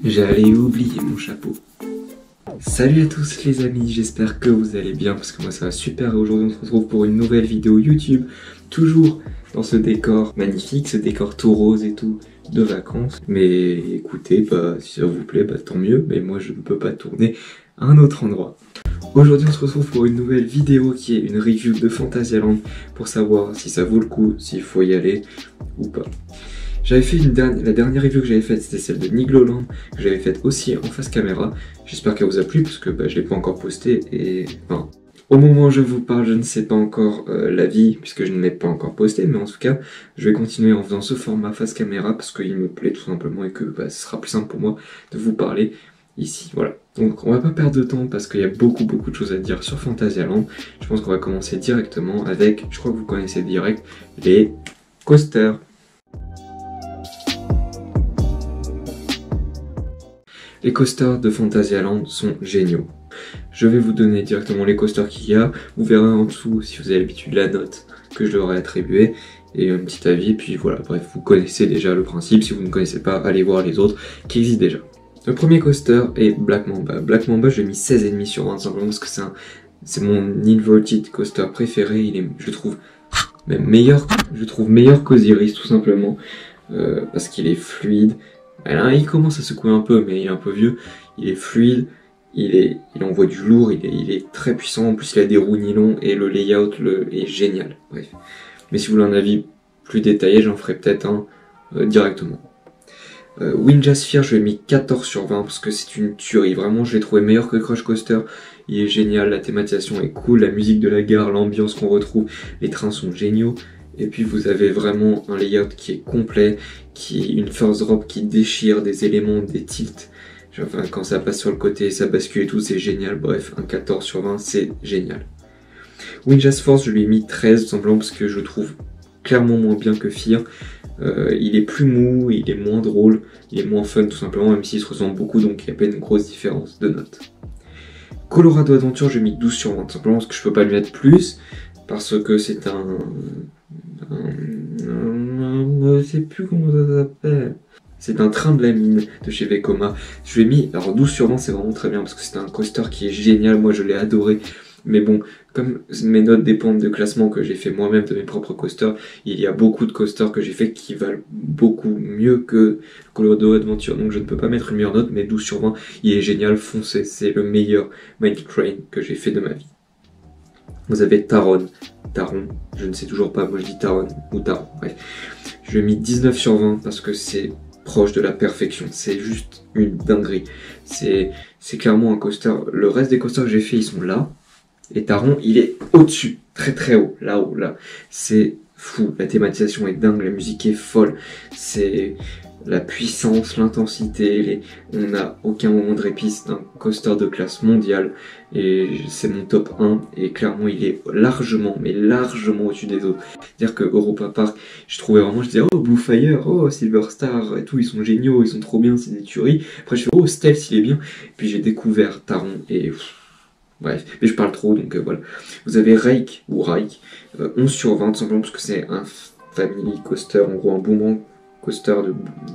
J'allais oublier mon chapeau. Salut à tous les amis, j'espère que vous allez bien parce que moi ça va super et aujourd'hui on se retrouve pour une nouvelle vidéo YouTube, toujours dans ce décor magnifique, ce décor tout rose et tout de vacances. Mais écoutez, si ça vous plaît, tant mieux, mais moi je ne peux pas tourner à un autre endroit. Aujourd'hui on se retrouve pour une nouvelle vidéo qui est une review de Fantasyland pour savoir si ça vaut le coup, s'il faut y aller ou pas. J'avais fait la dernière review que j'avais faite, c'était celle de Nigloland, que j'avais faite aussi en face caméra. J'espère qu'elle vous a plu, parce que je ne l'ai pas encore postée, et au moment où je vous parle, je ne sais pas encore l'avis, puisque je ne l'ai pas encore posté, mais en tout cas, je vais continuer en faisant ce format face caméra, parce qu'il me plaît tout simplement, et que ce sera plus simple pour moi de vous parler ici, voilà. Donc on va pas perdre de temps, parce qu'il y a beaucoup de choses à dire sur Fantasyland. Je pense qu'on va commencer directement avec, je crois que vous connaissez direct, les coasters. Les coasters de Fantasyland sont géniaux. Je vais vous donner directement les coasters qu'il y a. Vous verrez en dessous, si vous avez l'habitude, la note que je leur ai attribuée et un petit avis. Puis voilà, bref, vous connaissez déjà le principe. Si vous ne connaissez pas, allez voir les autres qui existent déjà. Le premier coaster est Black Mamba. Black Mamba, je lui ai mis 16,5 sur 20 simplement parce que c'est mon inverted coaster préféré. Je le trouve même meilleur. Je trouve meilleur qu'Osiris tout simplement parce qu'il est fluide. Alors, il commence à secouer un peu, mais il est un peu vieux. Il est fluide, il envoie du lourd, il est très puissant. En plus, il a des roues nylon et le layout est génial. Bref. Mais si vous voulez un avis plus détaillé, j'en ferai peut-être un directement. Windjasphere, je lui ai mis 14 sur 20 parce que c'est une tuerie. Vraiment, je l'ai trouvé meilleur que Crush Coaster. Il est génial, la thématisation est cool, la musique de la gare, l'ambiance qu'on retrouve, les trains sont géniaux. Et puis vous avez vraiment un layout qui est complet, une first drop qui déchire des éléments, des tilts. Enfin, quand ça passe sur le côté, ça bascule et tout, c'est génial. Bref, un 14 sur 20, c'est génial. Windjass Force, je lui ai mis 13 tout simplement parce que je le trouve clairement moins bien que Fear. Il est plus mou, il est moins drôle, il est moins fun tout simplement, même s'il se ressemble beaucoup, donc il n'y a pas une grosse différence de notes. Colorado Adventure, je lui ai mis 12 sur 20 tout simplement parce que je peux pas lui mettre plus, parce que c'est je sais plus comment ça s'appelle. C'est un train de la mine de chez Vekoma. Je lui ai mis, alors 12 sur 20 c'est vraiment très bien parce que c'est un coaster qui est génial, moi je l'ai adoré. Mais bon, comme mes notes dépendent de classements que j'ai fait moi-même de mes propres coasters, il y a beaucoup de coasters que j'ai fait qui valent beaucoup mieux que Colorado Adventure. Donc je ne peux pas mettre une meilleure note, mais 12 sur 20, il est génial, foncez, c'est le meilleur Mighty Train que j'ai fait de ma vie. Vous avez Taron, je ne sais toujours pas, moi je dis Taron ou Taron, bref. Je lui ai mis 19 sur 20 parce que c'est proche de la perfection, c'est juste une dinguerie. C'est clairement un coaster, le reste des coasters que j'ai fait ils sont là, et Taron il est au-dessus, très haut, là-haut, là. C'est fou, la thématisation est dingue, la musique est folle, c'est la puissance, l'intensité, on n'a aucun moment de répit, c'est un coaster de classe mondiale et c'est mon top 1 et clairement il est largement, mais largement au-dessus des autres. C'est-à-dire que Europa Park, je disais oh Blue Fire, oh Silver Star et tout, ils sont géniaux, ils sont trop bien, c'est des tueries. Après je fais oh Stealth il est bien, et puis j'ai découvert Taron et bref, mais je parle trop donc voilà. Vous avez Rake, 11 sur 20 tout simplement parce que c'est un family coaster, en gros un boomerang coaster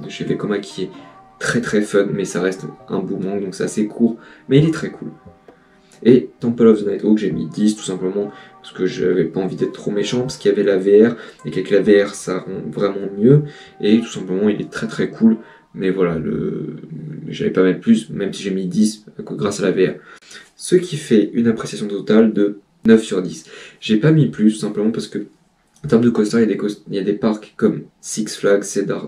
de chez Vekoma qui est très fun, mais ça reste un boomerang donc c'est assez court, mais il est très cool. Et Temple of the Nighthawk, j'ai mis 10 tout simplement parce que j'avais pas envie d'être trop méchant, parce qu'il y avait la VR et qu'avec la VR ça rend vraiment mieux, et tout simplement il est très cool, mais voilà, j'allais pas mettre plus, même si j'ai mis 10 grâce à la VR. Ce qui fait une appréciation totale de 9 sur 10. J'ai pas mis plus tout simplement parce que en termes de coaster, il y a des parcs comme Six Flags,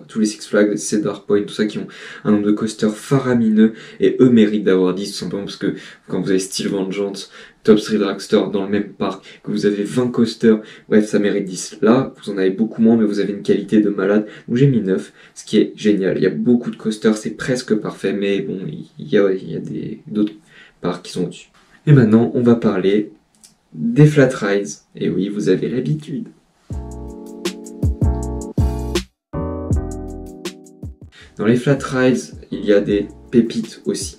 tous les Six Flags, Cedar Point, tout ça qui ont un nombre de coasters faramineux et eux méritent d'avoir 10 tout simplement parce que quand vous avez Steel Vengeance, Top Thrill Dragster dans le même parc, que vous avez 20 coasters, bref ça mérite 10. Là, vous en avez beaucoup moins mais vous avez une qualité de malade, donc j'ai mis 9, ce qui est génial. Il y a beaucoup de coasters, c'est presque parfait, mais bon, il y a d'autres parcs qui sont au-dessus. Et maintenant, on va parler des Flat Rides, et oui, vous avez l'habitude. Dans les Flat Rides, il y a des pépites aussi.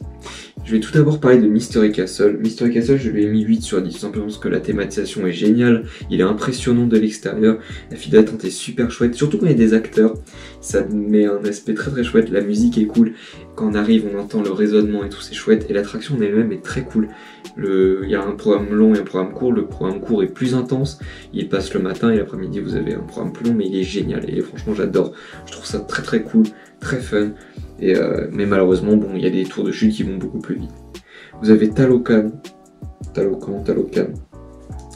Je vais tout d'abord parler de Mystery Castle. Mystery Castle, je lui ai mis 8 sur 10, tout simplement parce que la thématisation est géniale, il est impressionnant de l'extérieur, la file d'attente est super chouette, surtout quand il y a des acteurs, ça met un aspect très chouette, la musique est cool, quand on arrive on entend le résonnement et tout, c'est chouette, et l'attraction en elle-même est très cool. Il y a un programme long et un programme court, le programme court est plus intense, il passe le matin et l'après-midi vous avez un programme plus long, mais il est génial, et franchement j'adore, je trouve ça très cool, très fun. Mais malheureusement, bon, il y a des tours de chute qui vont beaucoup plus vite. Vous avez Talocan.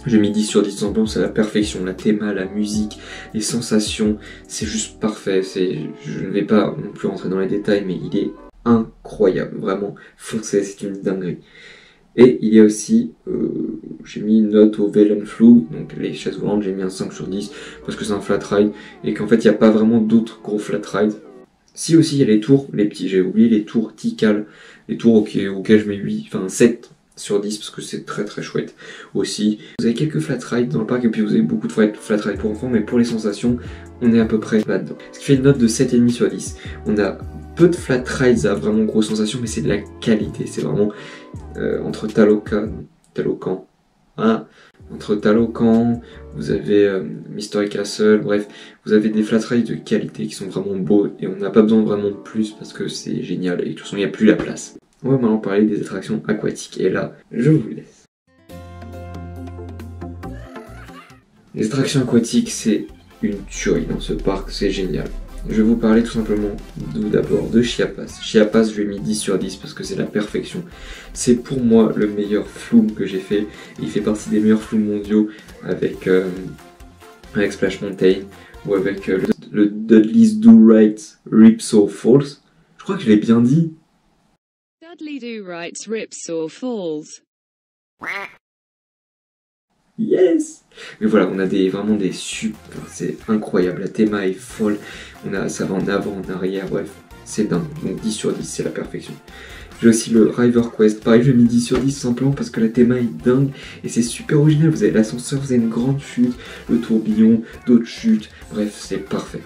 J'ai mis 10 sur 10, tout simplement, c'est la perfection. La théma, la musique, les sensations, c'est juste parfait. Je ne vais pas non plus rentrer dans les détails, mais il est incroyable. Vraiment, foncez, c'est une dinguerie. Et il y a aussi, j'ai mis une note au Veil and Flou, donc les chaises volantes, j'ai mis un 5 sur 10, parce que c'est un flat ride, et qu'en fait, il n'y a pas vraiment d'autres gros flat rides. Si aussi il y a les tours, les petits, j'ai oublié les tours Tikal, les tours auxquels je mets 7 sur 10 parce que c'est très chouette aussi. Vous avez quelques flat rides dans le parc et puis vous avez beaucoup de flat rides pour enfants, mais pour les sensations, on est à peu près là-dedans. Ce qui fait une note de 7,5 sur 10. On a peu de flat rides à vraiment grosse sensation, mais c'est de la qualité. C'est vraiment entre Talocan, entre Talocan, vous avez Mystery Castle, bref, vous avez des flat rides de qualité qui sont vraiment beaux et on n'a pas besoin vraiment de plus parce que c'est génial et de toute façon il n'y a plus la place. On va maintenant parler des attractions aquatiques et là, je vous laisse. Les attractions aquatiques, c'est une tuerie dans ce parc, c'est génial. Je vais vous parler tout simplement d'abord de Chiapas. Chiapas, je lui ai mis 10 sur 10 parce que c'est la perfection. C'est pour moi le meilleur flume que j'ai fait. Il fait partie des meilleurs flumes mondiaux avec Splash Mountain ou avec le Dudley's Do Right Ripsaw Falls. Je crois que je l'ai bien dit. Dudley Do Right's Ripsaw Falls. Yes! Mais voilà, on a vraiment des super, c'est incroyable, la théma est folle, ça va en avant, en arrière, bref, c'est dingue, donc 10 sur 10, c'est la perfection. J'ai aussi le River Quest, pareil, je l'ai mis 10 sur 10 simplement parce que la théma est dingue et c'est super original, vous avez l'ascenseur, vous avez une grande chute, le tourbillon, d'autres chutes, bref, c'est parfait.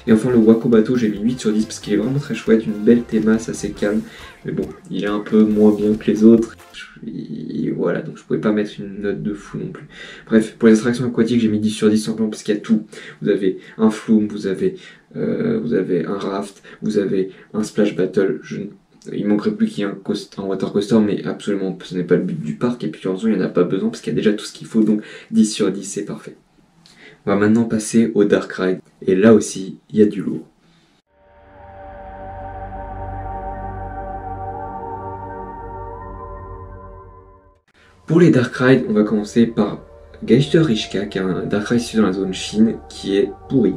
Et enfin le Wako Bateau, j'ai mis 8 sur 10 parce qu'il est vraiment très chouette, une belle théma, c'est assez calme, mais bon, il est un peu moins bien que les autres. Et voilà, donc je pouvais pas mettre une note de fou non plus. Bref, pour les attractions aquatiques, j'ai mis 10 sur 10 simplement parce qu'il y a tout. Vous avez un flume, vous avez un raft, vous avez un splash battle. Il manquerait plus qu'il y ait un water coaster, mais absolument, ce n'est pas le but du parc. Et puis en façon, il n'y en a pas besoin parce qu'il y a déjà tout ce qu'il faut, donc 10 sur 10, c'est parfait. On va maintenant passer au Dark Ride. Et là aussi, il y a du lourd. Pour les Dark Rides, on va commencer par Geisterrichka, qui est un Dark Ride situé dans la zone Chine, qui est pourri.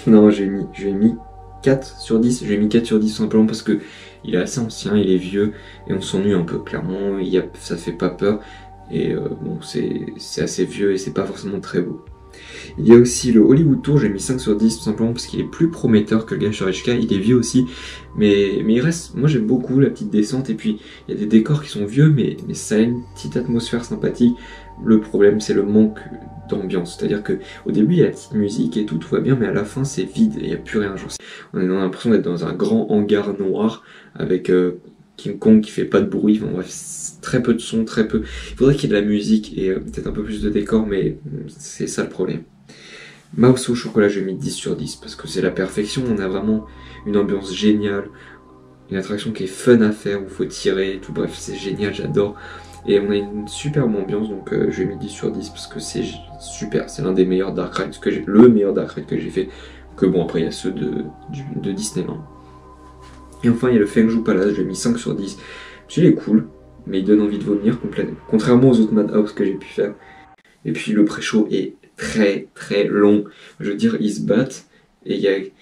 Non, j'ai mis 4 sur 10, j'ai mis 4 sur 10 simplement parce que il est assez ancien, il est vieux, et on s'ennuie un peu, clairement, ça fait pas peur, et bon, c'est assez vieux et c'est pas forcément très beau. Il y a aussi le Hollywood Tour, j'ai mis 5 sur 10 tout simplement parce qu'il est plus prometteur que le Geisterrichka, il est vieux aussi, mais il reste, moi j'aime beaucoup la petite descente et puis il y a des décors qui sont vieux mais ça a une petite atmosphère sympathique. Le problème c'est le manque d'ambiance, c'est à dire que au début il y a la petite musique et tout va bien mais à la fin c'est vide et il n'y a plus rien. Genre, on a l'impression d'être dans un grand hangar noir avec King Kong qui fait pas de bruit, enfin, bref, très peu de son, très peu. Il faudrait qu'il y ait de la musique et peut-être un peu plus de décor, mais c'est ça le problème. Mouse au chocolat, je mis 10 sur 10 parce que c'est la perfection, on a vraiment une ambiance géniale, une attraction qui est fun à faire, où il faut tirer et tout, bref, c'est génial, j'adore. Et on a une superbe ambiance, donc je lui ai mis 10 sur 10 parce que c'est super, c'est l'un des meilleurs Dark Rides le meilleur Dark Ride que j'ai fait, que bon, après il y a ceux de Disneyland. Et enfin, il y a le Fengju Palace, je lui ai mis 5 sur 10. Il est cool, mais il donne envie de vomir complètement. Contrairement aux autres Madhouse que j'ai pu faire. Et puis le pré-show est très long. Je veux dire, ils se battent et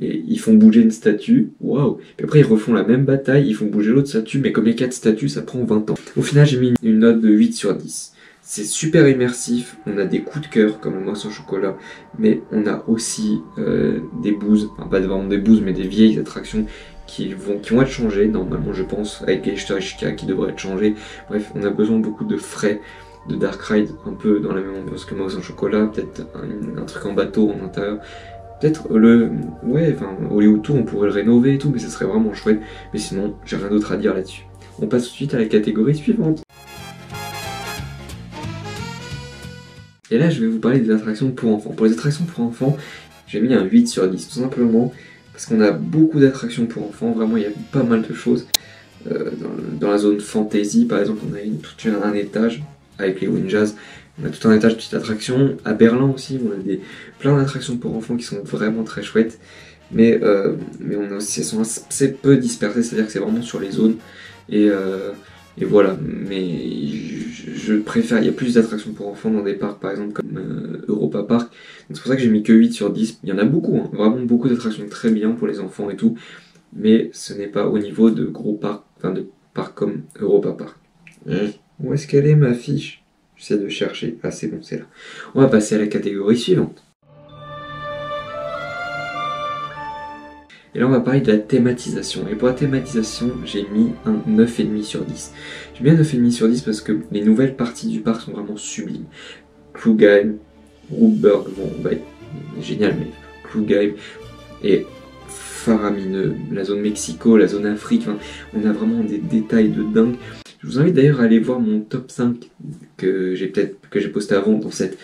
ils font bouger une statue. Waouh! Puis après, ils refont la même bataille, ils font bouger l'autre statue, mais comme les 4 statues, ça prend 20 ans. Au final, j'ai mis une note de 8 sur 10. C'est super immersif, on a des coups de cœur comme le Mouse au chocolat, mais on a aussi des bouses, enfin pas vraiment des bouses, mais des vieilles attractions qui vont être changées, normalement je pense, avec Geisterrichka qui devrait être changé. Bref, on a besoin de beaucoup de frais, de Dark Ride, un peu dans la même ambiance que Mouse au chocolat, peut-être un truc en bateau en intérieur. Peut-être Hollywood Tour on pourrait le rénover et tout, mais ce serait vraiment chouette. Mais sinon, j'ai rien d'autre à dire là-dessus. On passe tout de suite à la catégorie suivante. Et là, je vais vous parler des attractions pour enfants. Pour les attractions pour enfants, j'ai mis un 8 sur 10, tout simplement parce qu'on a beaucoup d'attractions pour enfants. Vraiment, il y a pas mal de choses. Dans la zone fantasy, par exemple, on a tout un étage avec les Winjazz. On a tout un étage de petites attractions. À Berlin aussi, on a plein d'attractions pour enfants qui sont vraiment très chouettes. Mais on a aussi, elles sont assez peu dispersées, c'est-à-dire que c'est vraiment sur les zones. Et voilà, mais je préfère, il y a plus d'attractions pour enfants dans des parcs par exemple comme Europa Park, donc c'est pour ça que j'ai mis que 8 sur 10, il y en a beaucoup, hein, vraiment beaucoup d'attractions très bien pour les enfants et tout, mais ce n'est pas au niveau de gros parcs, enfin de parcs comme Europa Park. Où est-ce qu'elle est ma fiche? J'essaie de chercher, ah c'est bon, c'est là. On va passer à la catégorie suivante. Et là on va parler de la thématisation. Et pour la thématisation, j'ai mis un 9,5 sur 10. J'ai mis un 9,5 sur 10 parce que les nouvelles parties du parc sont vraiment sublimes. Klugheim, Rookburg, bon, va être génial, mais Klugheim et faramineux. La zone Mexico, la zone Afrique, enfin, on a vraiment des détails de dingue. Je vous invite d'ailleurs à aller voir mon top 5 que j'ai posté avant dans cette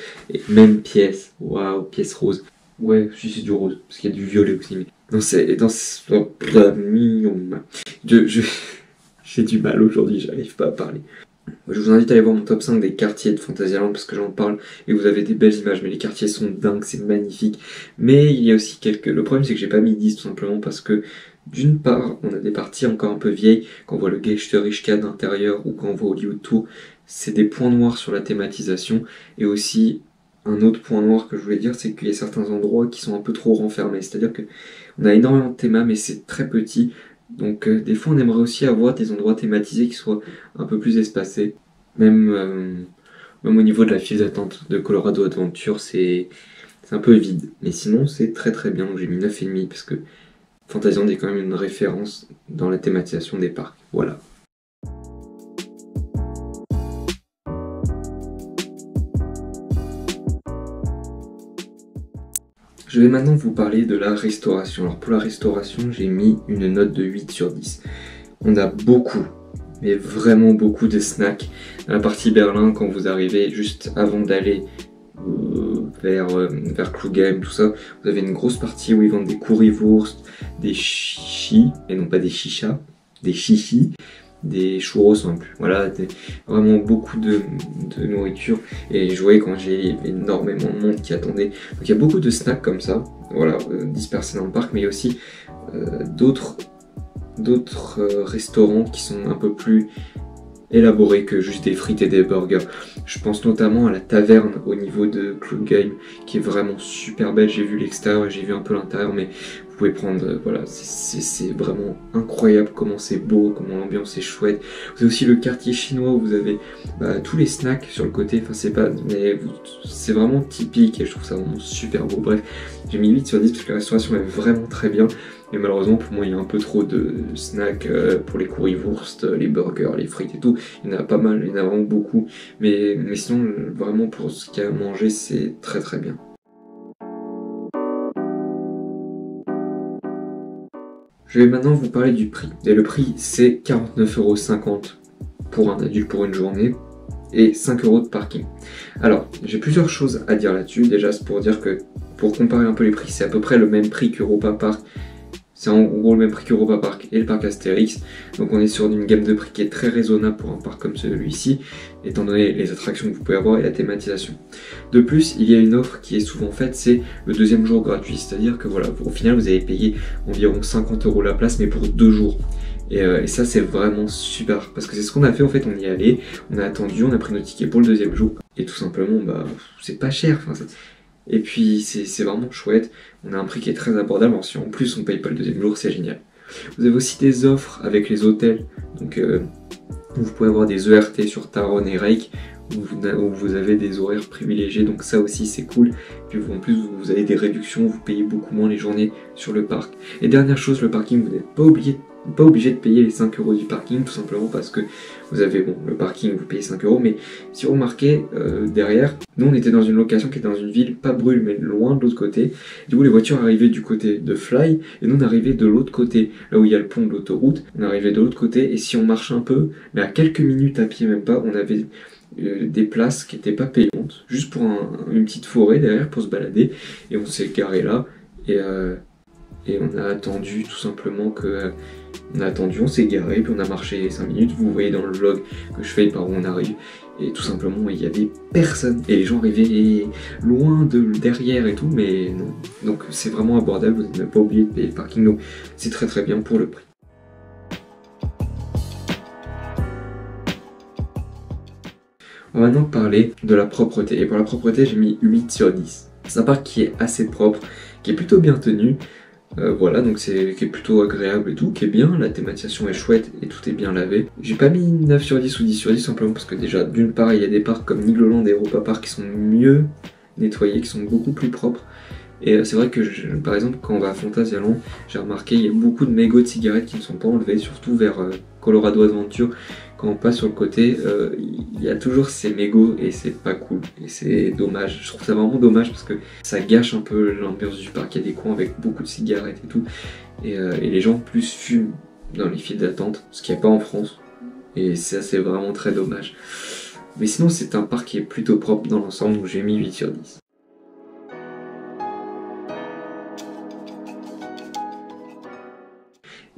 même pièce. Waouh, pièce rose. Ouais, si c'est du rose, parce qu'il y a du violet aussi. Mais j'ai du mal aujourd'hui, j'arrive pas à parler. Je vous invite à aller voir mon top 5 des quartiers de Fantasyland parce que j'en parle et vous avez des belles images, mais les quartiers sont dingues, c'est magnifique. Mais il y a aussi le problème c'est que j'ai pas mis 10 tout simplement parce que d'une part, on a des parties encore un peu vieilles, quand on voit le Geisterrichka d'intérieur ou quand on voit Hollywood Tour, c'est des points noirs sur la thématisation et aussi un autre point noir que je voulais dire, c'est qu'il y a certains endroits qui sont un peu trop renfermés, c'est-à-dire que on a énormément de thémas mais c'est très petit. Donc des fois on aimerait aussi avoir des endroits thématisés qui soient un peu plus espacés. Même au niveau de la file d'attente de Colorado Adventure, c'est un peu vide. Mais sinon c'est très très bien, donc j'ai mis 9,5 parce que Fantasyland est quand même une référence dans la thématisation des parcs. Voilà. Je vais maintenant vous parler de la restauration. Alors pour la restauration, j'ai mis une note de 8 sur 10. On a beaucoup, mais vraiment beaucoup de snacks. Dans la partie Berlin, quand vous arrivez juste avant d'aller vers Klugheim, tout ça, vous avez une grosse partie où ils vendent des currywurst, des chichis, et non pas des chichas, des chichis, des churros non plus. Voilà, vraiment beaucoup de nourriture. Et je voyais quand j'ai énormément de monde qui attendait. Donc il y a beaucoup de snacks comme ça, voilà, dispersés dans le parc, mais il y a aussi d'autres restaurants qui sont un peu plus élaborés que juste des frites et des burgers. Je pense notamment à la taverne au niveau de Klugheim qui est vraiment super belle. J'ai vu l'extérieur et j'ai vu un peu l'intérieur, mais vous pouvez prendre, voilà, c'est vraiment incroyable comment c'est beau, comment l'ambiance est chouette. Vous avez aussi le quartier chinois où vous avez tous les snacks sur le côté, enfin c'est vraiment typique et je trouve ça vraiment super beau. Bref, j'ai mis 8 sur 10 parce que la restauration est vraiment très bien. Mais malheureusement pour moi il y a un peu trop de snacks pour les currywurst, les burgers, les frites et tout. Il y en a pas mal, il y en a vraiment beaucoup. Mais sinon vraiment pour ce qu'il y a à manger c'est très très bien. Je vais maintenant vous parler du prix. Et le prix c'est 49,50 € pour un adulte pour une journée et 5 € de parking. Alors j'ai plusieurs choses à dire là-dessus. Déjà c'est pour dire que pour comparer un peu les prix c'est à peu près le même prix qu'Europa Park. C'est en gros le même prix qu'Europa Park et le parc Astérix. Donc on est sur une gamme de prix qui est très raisonnable pour un parc comme celui-ci, étant donné les attractions que vous pouvez avoir et la thématisation. De plus, il y a une offre qui est souvent faite, c'est le deuxième jour gratuit. C'est-à-dire que voilà, au final vous avez payé environ 50 € la place, mais pour 2 jours. Et ça c'est vraiment super, parce que c'est ce qu'on a fait en fait, on y est allé, on a attendu, on a pris nos tickets pour le deuxième jour, et tout simplement, c'est pas cher. Et puis c'est vraiment chouette, on a un prix qui est très abordable, alors si en plus on paye pas le deuxième jour, c'est génial. Vous avez aussi des offres avec les hôtels, donc vous pouvez avoir des ERT sur Taron et Reik, où vous avez des horaires privilégiés, donc ça aussi c'est cool. Puis en plus vous avez des réductions, vous payez beaucoup moins les journées sur le parc. Et dernière chose, le parking, vous n'êtes pas obligé pas obligé de payer les 5 € du parking, tout simplement parce que vous avez, bon, le parking, vous payez 5 €, mais si vous remarquez, derrière, nous on était dans une location qui était dans une ville, pas Brûle, mais loin de l'autre côté. Du coup, les voitures arrivaient du côté de Fly, et nous on arrivait de l'autre côté, là où il y a le pont de l'autoroute, on arrivait de l'autre côté, et si on marche un peu, mais à quelques minutes à pied même pas, on avait des places qui n'étaient pas payantes, juste pour une petite forêt derrière pour se balader, et on s'est garé là, et on a attendu tout simplement que... on a attendu, on s'est garé, puis on a marché 5 minutes, vous voyez dans le vlog que je fais par où on arrive, et tout simplement il y avait personne, et les gens arrivaient loin de derrière et tout, mais non. Donc c'est vraiment abordable, vous n'êtes même pas obligé de payer le parking, donc c'est très très bien pour le prix. On va maintenant parler de la propreté, et pour la propreté j'ai mis 8 sur 10. C'est un parc qui est assez propre, qui est plutôt bien tenu, voilà, donc qui est plutôt agréable et tout, qui est bien, la thématisation est chouette et tout est bien lavé. J'ai pas mis 9 sur 10 ou 10 sur 10 simplement parce que déjà, d'une part, il y a des parcs comme Nigloland et Europa Park qui sont mieux nettoyés, qui sont beaucoup plus propres. Et c'est vrai que, par exemple, quand on va à Phantasialand, j'ai remarqué il y a beaucoup de mégots de cigarettes qui ne sont pas enlevés, surtout vers Colorado Adventure. Quand on passe sur le côté, il y a toujours ces mégots et c'est pas cool. Et c'est dommage. Je trouve ça vraiment dommage parce que ça gâche un peu l'ambiance du parc. Il y a des coins avec beaucoup de cigarettes et tout. Et les gens plus fument dans les files d'attente, ce qu'il n'y a pas en France. Et ça, c'est vraiment très dommage. Mais sinon, c'est un parc qui est plutôt propre dans l'ensemble, donc j'ai mis 8 sur 10.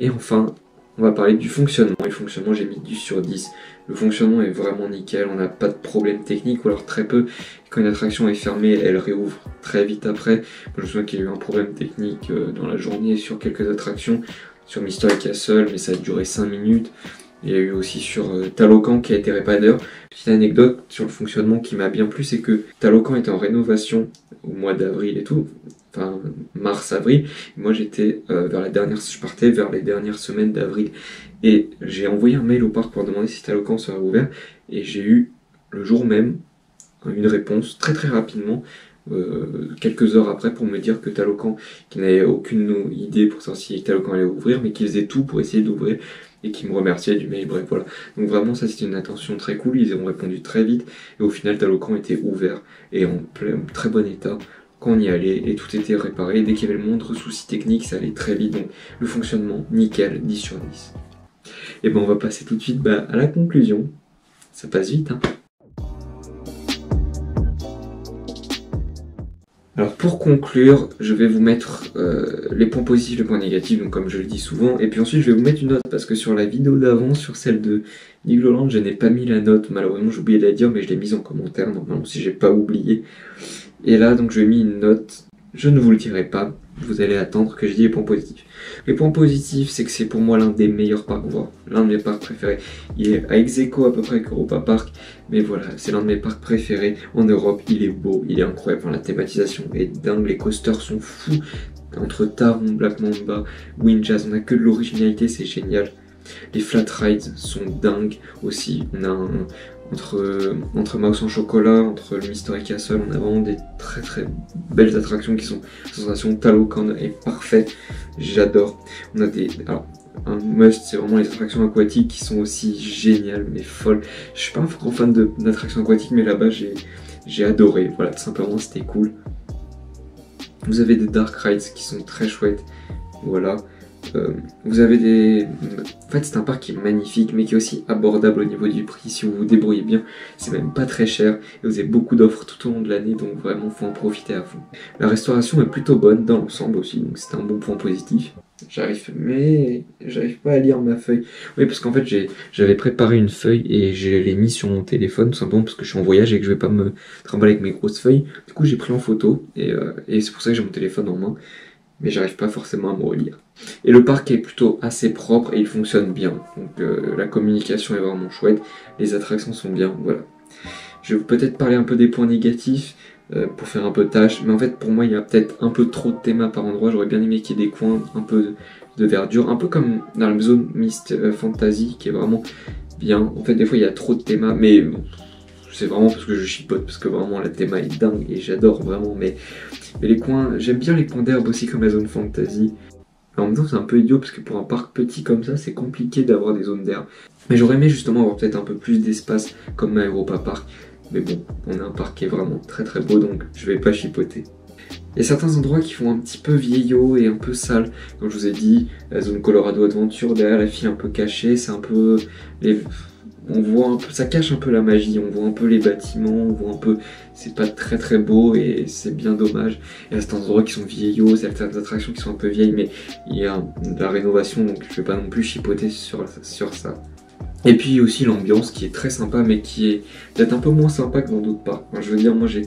Et enfin, on va parler du fonctionnement. Et le fonctionnement, j'ai mis 10 sur 10. Le fonctionnement est vraiment nickel, on n'a pas de problème technique, ou alors très peu. Quand une attraction est fermée, elle réouvre très vite après. Moi, je me souviens qu'il y a eu un problème technique dans la journée sur quelques attractions, sur Mystery Castle, mais ça a duré 5 minutes. Il y a eu aussi sur Talocan qui a été réparé. Petite anecdote sur le fonctionnement qui m'a bien plu, c'est que Talocan était en rénovation au mois d'avril et tout. Enfin, mars-avril, moi j'étais je partais vers les dernières semaines d'avril et j'ai envoyé un mail au parc pour demander si Talocan serait ouvert et j'ai eu le jour même une réponse très très rapidement, quelques heures après, pour me dire que Talocan, qui n'avait aucune idée pour savoir si Talocan allait ouvrir, mais qui faisait tout pour essayer d'ouvrir et qui me remerciait du mail, bref voilà. Donc vraiment ça c'était une attention très cool, ils ont répondu très vite et au final Talocan était ouvert et en très bon état quand on y allait et tout était réparé. Dès qu'il y avait le moindre souci technique, ça allait très vite, donc le fonctionnement, nickel, 10 sur 10. Et ben on va passer tout de suite à la conclusion. Ça passe vite, hein. Alors pour conclure, je vais vous mettre les points positifs, les points négatifs, donc comme je le dis souvent, et puis ensuite je vais vous mettre une note, parce que sur la vidéo d'avant, sur celle de Nigloland, je n'ai pas mis la note, malheureusement j'ai oublié de la dire, mais je l'ai mise en commentaire, normalement si j'ai pas oublié. Et là, donc, je lui ai mis une note. Je ne vous le dirai pas. Vous allez attendre que je dise les points positifs. Les points positifs, c'est que c'est pour moi l'un des meilleurs parcs, voire l'un de mes parcs préférés. Il est à ex-aequo à peu près avec Europa Park. Mais voilà, c'est l'un de mes parcs préférés en Europe. Il est beau, il est incroyable. Enfin, la thématisation est dingue. Les coasters sont fous. Entre Taron, Black Mamba, Windjazz, on n'a que de l'originalité, c'est génial. Les flat rides sont dingues aussi. On a entre Mouse en chocolat, entre le Mystery Castle, on a vraiment des très très belles attractions qui sont sensation. Talocan est parfait, j'adore. On a alors un must, c'est vraiment les attractions aquatiques qui sont aussi géniales, mais folles. Je suis pas un grand fan d'attractions aquatiques, mais là-bas j'ai adoré. Voilà, tout simplement c'était cool. Vous avez des dark rides qui sont très chouettes. Voilà. Vous avez En fait, c'est un parc qui est magnifique, mais qui est aussi abordable au niveau du prix. Si vous vous débrouillez bien, c'est même pas très cher. Et vous avez beaucoup d'offres tout au long de l'année, donc vraiment, faut en profiter à fond. La restauration est plutôt bonne dans l'ensemble aussi, donc c'est un bon point positif. J'arrive pas à lire ma feuille. Oui, parce qu'en fait, j'avais préparé une feuille et je l'ai mis sur mon téléphone, tout simplement parce que je suis en voyage et que je vais pas me trimballer avec mes grosses feuilles. Du coup, j'ai pris en photo et c'est pour ça que j'ai mon téléphone en main. Mais j'arrive pas forcément à me relire. Et le parc est plutôt assez propre et il fonctionne bien. Donc la communication est vraiment chouette, les attractions sont bien, voilà. Je vais peut-être parler un peu des points négatifs pour faire un peu tâche, mais en fait pour moi il y a peut-être un peu trop de thémas par endroit. J'aurais bien aimé qu'il y ait des coins un peu de verdure, un peu comme dans la zone Fantasy qui est vraiment bien. En fait des fois il y a trop de thémas, mais bon, c'est vraiment parce que je chipote, parce que vraiment la théma est dingue et j'adore vraiment, mais les coins, j'aime bien les coins d'herbe aussi comme la zone Fantasy. En même temps, c'est un peu idiot parce que pour un parc petit comme ça, c'est compliqué d'avoir des zones d'herbe. Mais j'aurais aimé justement avoir peut-être un peu plus d'espace comme à Europa Park. Mais bon, on a un parc qui est vraiment très très beau, donc je vais pas chipoter. Il y a certains endroits qui font un petit peu vieillot et un peu sale. Comme je vous ai dit, la zone Colorado Adventure, derrière la file un peu cachée, c'est un peu... On voit un peu, ça cache un peu la magie, on voit un peu les bâtiments, on voit un peu... C'est pas très très beau et c'est bien dommage. Il y a certains endroits qui sont vieillots, certaines attractions qui sont un peu vieilles, mais il y a de la rénovation, donc je vais pas non plus chipoter sur ça. Et puis aussi l'ambiance qui est très sympa, mais qui est peut-être un peu moins sympa que dans d'autres parcs. Enfin, je veux dire, moi je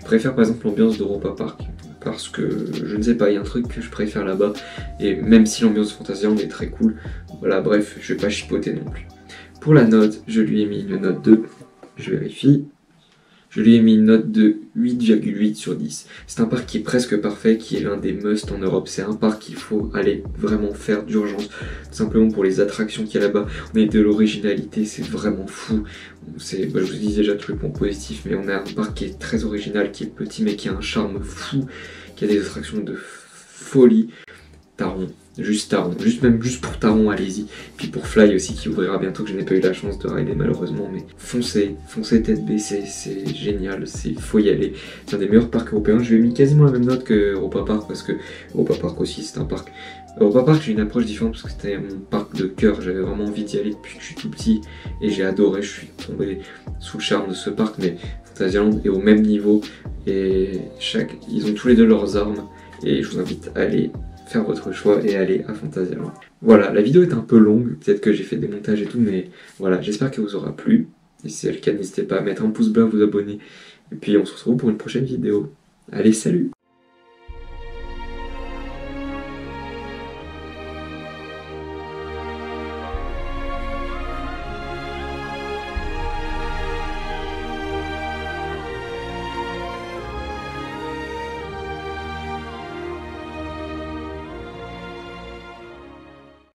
préfère par exemple l'ambiance d'Europa Park, parce que je ne sais pas, il y a un truc que je préfère là-bas, et même si l'ambiance de Fantasyland est très cool, voilà, bref, je vais pas chipoter non plus. Pour la note, je lui ai mis une note de, je vérifie, je lui ai mis une note de 8,8 sur 10. C'est un parc qui est presque parfait, qui est l'un des must en Europe. C'est un parc qu'il faut aller vraiment faire d'urgence, tout simplement pour les attractions qu'il y a là-bas. On a de l'originalité, c'est vraiment fou. Je vous dis déjà tous les points positifs, mais on a un parc qui est très original, qui est petit, mais qui a un charme fou, qui a des attractions de folie. Taron, juste pour Taron, allez-y. Puis pour Fly aussi qui ouvrira bientôt, que je n'ai pas eu la chance de rider malheureusement, mais foncez tête baissée, c'est génial, faut y aller. C'est un des meilleurs parcs européens. Je lui ai mis quasiment la même note que Europa Park, parce que Europa Park aussi c'est un parc. Europa Park, j'ai une approche différente parce que c'était mon parc de cœur, j'avais vraiment envie d'y aller depuis que je suis tout petit et j'ai adoré, je suis tombé sous le charme de ce parc, mais Fantasyland est au même niveau et ils ont tous les deux leurs armes et je vous invite à aller faire votre choix et aller à Fantasyland. Voilà, la vidéo est un peu longue, peut-être que j'ai fait des montages et tout, mais voilà, j'espère qu'elle vous aura plu. Et si c'est le cas, n'hésitez pas à mettre un pouce bleu, à vous abonner. Et puis on se retrouve pour une prochaine vidéo. Allez, salut!